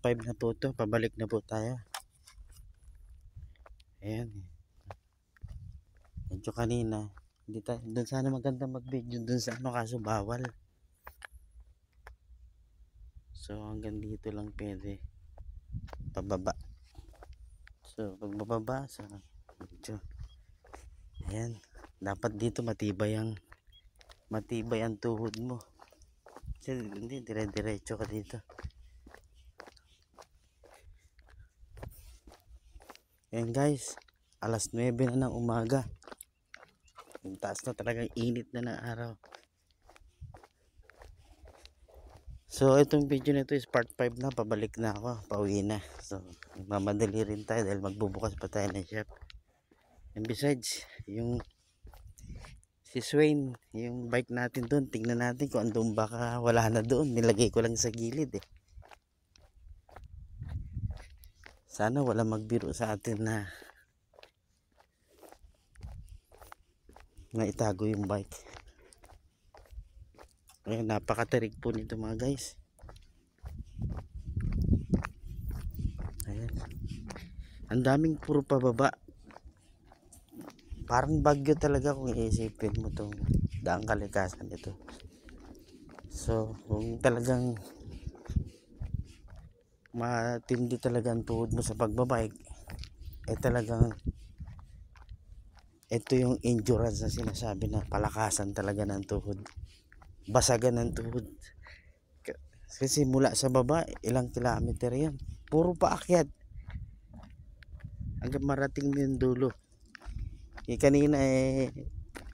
5 na po to. Pabalik na po tayo. Ayan. Medyo kanina. Hindi tayo, doon sana maganda mag-video doon sa ano, kaso bawal. So hanggang dito lang pwede. Pababa. So pagbababa sa medyo. Ayan. Dapat dito matibay ang tuhod mo. Kasi hindi dire-diretso ka dito. Ayan guys, alas 9 na ng umaga. Yung taas na talagang init na ng araw. So itong video na ito is part 5 na. Pabalik na ako, pauwi na. So mamadali rin tayo dahil magbubukas pa tayo ng shop. And besides, yung si Swain, yung bike natin doon, tingnan natin kung andun baka wala na doon. Nilagay ko lang sa gilid eh. Sana wala magbiro sa atin na itago yung bike. Ayan, napakatarig po nito mga guys. Ayan. Ang daming puro pababa. Parang bagyo talaga kung iisipin mo tong daang kalikasan nito. So kung talagang matindi talaga ang tuhod mo sa pagbabike, eh talagang ito yung endurance na sinasabi na palakasan talaga ng tuhod, basagan ng tuhod. Kasi mula sa baba ilang kilometer yan, puro paakyat hanggang marating mo yung dulo. Kanina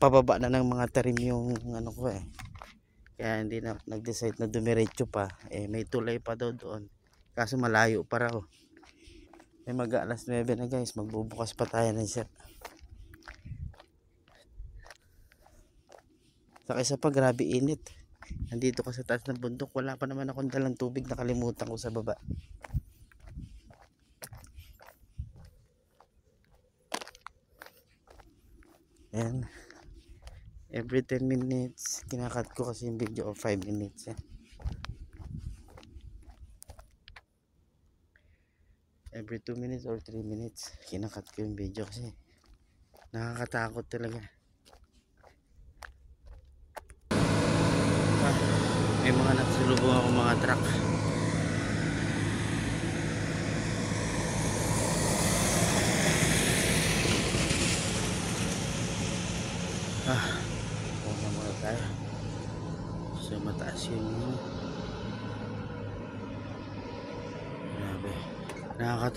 pababa na ng mga tarim yung ano ko kaya hindi na nag-decide na dumiretso pa. May tulay pa daw doon kaso malayo pa raw. Mag-alas 9 na guys, magbubukas pa tayo ng shop. Saka isa pa, grabe init. Nandito ka sa taas ng bundok, wala pa naman akong dalang tubig, nakalimutan ko sa baba. And every 10 minutes kinakat ko kasi yung video of 5 minutes every 2 minutes or 3 minutes kinakat ko yung video kasi nakakatakot talaga. May mga nagsulubong ako mga truck. Muna muna tayo. So mataas yun. Grabe. Nakakatakot.